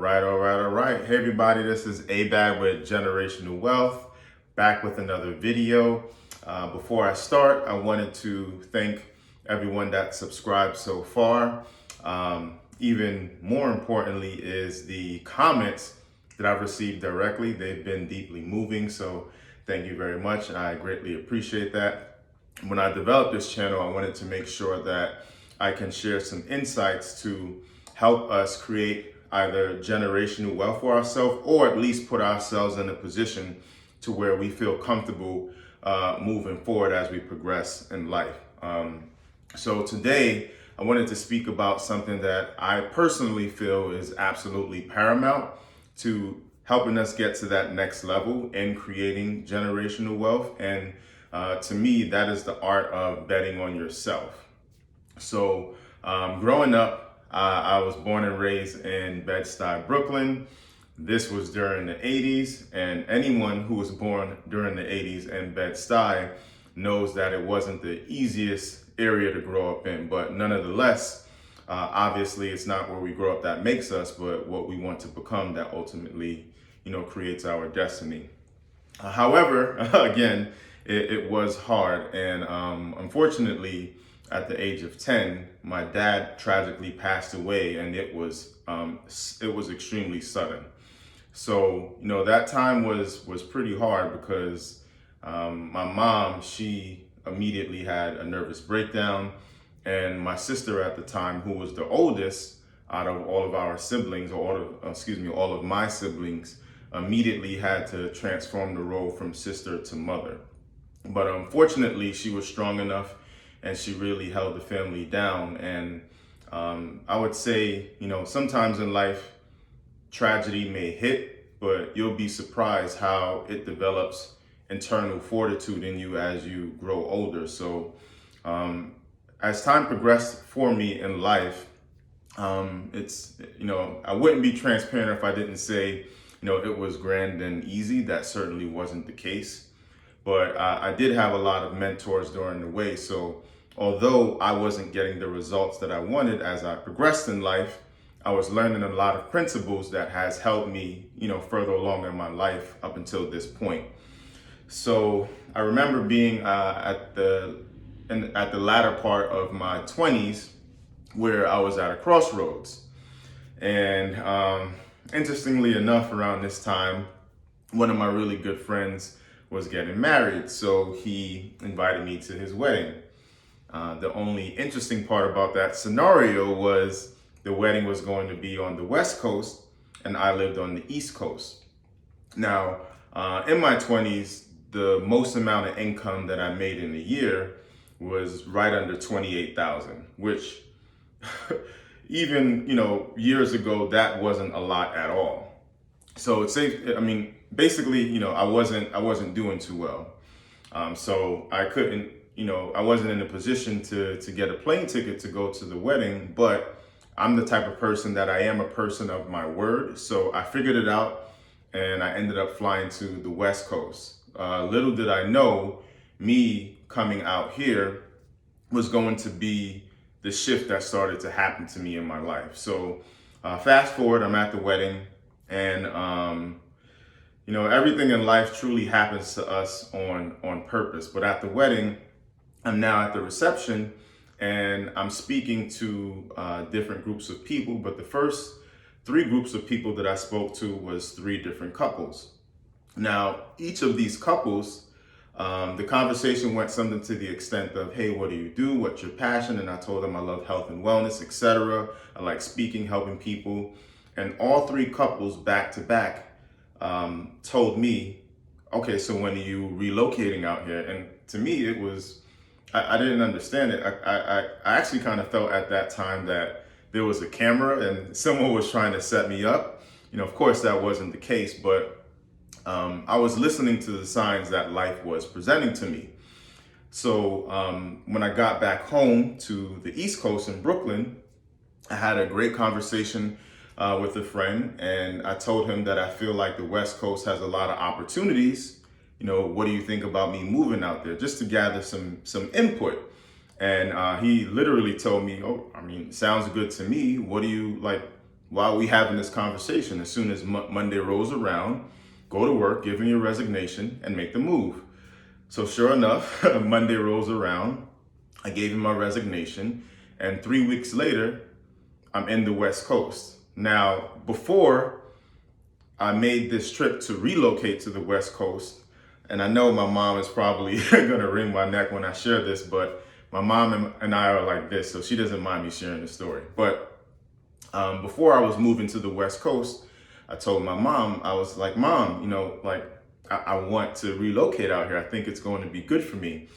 All right. Hey, everybody, this is Abad with Generational Wealth, back with another video. Before I start, I wanted to thank everyone that subscribed so far. Even more importantly is the comments that I've received directly. They've been deeply moving, so thank you very much. I greatly appreciate that. When I developed this channel, I wanted to make sure that I can share some insights to help us create either generational wealth for ourselves or at least put ourselves in a position to where we feel comfortable moving forward as we progress in life. So today I wanted to speak about something that I personally feel is absolutely paramount to helping us get to that next level in creating generational wealth. And to me, that is the art of betting on yourself. So growing up, I was born and raised in Bed-Stuy, Brooklyn. This was during the 80s, and anyone who was born during the 80s in Bed-Stuy knows that it wasn't the easiest area to grow up in, but nonetheless, obviously it's not where we grow up that makes us, but what we want to become that ultimately, creates our destiny. However, again, it was hard, and unfortunately, at the age of 10, my dad tragically passed away, and it was extremely sudden. So that time was pretty hard because my mom, she immediately had a nervous breakdown, and my sister at the time, who was the oldest out of all of our siblings, or all of my siblings, immediately had to transform the role from sister to mother. But unfortunately, she was strong enough and she really held the family down. And I would say, sometimes in life, tragedy may hit, but you'll be surprised how it develops internal fortitude in you as you grow older. So as time progressed for me in life, I wouldn't be transparent if I didn't say, it was grand and easy. That certainly wasn't the case. But I did have a lot of mentors during the way. So although I wasn't getting the results that I wanted as I progressed in life, I was learning a lot of principles that has helped me, further along in my life up until this point. So I remember being at the latter part of my 20s where I was at a crossroads. And interestingly enough, around this time, one of my really good friends was getting married. So he invited me to his wedding. The only interesting part about that scenario was the wedding was going to be on the West Coast and I lived on the East Coast. Now, in my 20s, the most amount of income that I made in a year was right under 28,000, which even, years ago, that wasn't a lot at all. So it's safe. Basically, I wasn't doing too well. So I couldn't, I wasn't in a position to get a plane ticket to go to the wedding, but I'm the type of person that I am a person of my word. So I figured it out and I ended up flying to the West Coast. Little did I know, me coming out here was going to be the shift that started to happen to me in my life. So fast forward, I'm at the wedding, and everything in life truly happens to us on purpose. But at the wedding, I'm now at the reception and I'm speaking to different groups of people. But the first 3 groups of people that I spoke to was 3 different couples. Now, each of these couples, the conversation went something to the extent of, hey, what do you do? What's your passion? And I told them I love health and wellness, etc. I like speaking, helping people. And all 3 couples back to back told me, okay, so when are you relocating out here? And to me, it was, I didn't understand it. I actually kind of felt at that time that there was a camera and someone was trying to set me up. Of course, that wasn't the case, but I was listening to the signs that life was presenting to me. So when I got back home to the East Coast in Brooklyn, I had a great conversation with a friend, and I told him that I feel like the West Coast has a lot of opportunities. What do you think about me moving out there, just to gather some input? And he literally told me, sounds good to me. What do you like? while we having this conversation, as soon as Monday rolls around, go to work, give him your resignation, and make the move. So sure enough, Monday rolls around, I gave him my resignation, and 3 weeks later, I'm in the West Coast. Now, before I made this trip to relocate to the West Coast, and I know my mom is probably gonna wring my neck when I share this, but my mom and I are like this, so she doesn't mind me sharing the story. But before I was moving to the West Coast, I told my mom, I was like, Mom, I want to relocate out here. I think it's going to be good for me.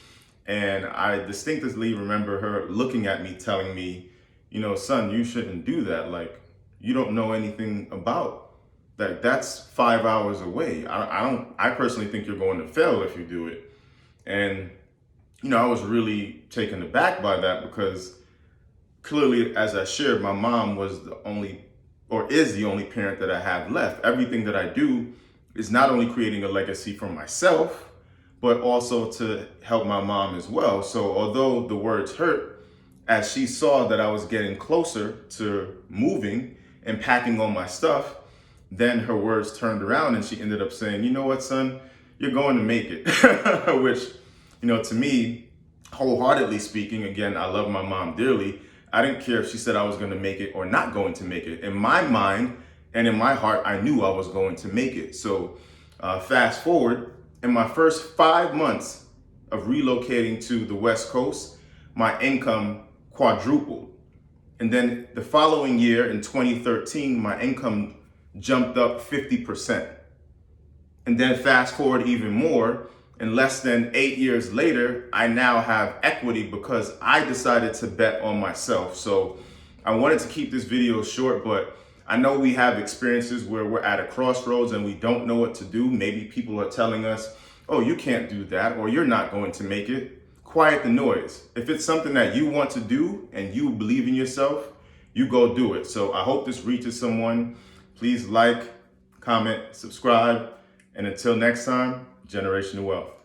And I distinctly remember her looking at me, telling me, son, you shouldn't do that. Like, you don't know anything about that. That's 5 hours away. I personally think you're going to fail if you do it. And, I was really taken aback by that, because clearly, as I shared, my mom was is the only parent that I have left. Everything that I do is not only creating a legacy for myself, but also to help my mom as well. So although the words hurt, as she saw that I was getting closer to moving and packing all my stuff, then her words turned around and she ended up saying, you know what, son, you're going to make it. Which, to me, wholeheartedly speaking, again, I love my mom dearly. I didn't care if she said I was going to make it or not going to make it. In my mind and in my heart, I knew I was going to make it. So fast forward, in my first 5 months of relocating to the West Coast, my income quadrupled. And then the following year, in 2013, my income jumped up 50%. And then fast forward even more, in less than 8 years later, I now have equity because I decided to bet on myself. So I wanted to keep this video short, but I know we have experiences where we're at a crossroads and we don't know what to do. Maybe people are telling us, oh, you can't do that, or you're not going to make it. Quiet the noise. If it's something that you want to do and you believe in yourself, you go do it. So I hope this reaches someone. Please like, comment, subscribe, and until next time, Generational Wealth.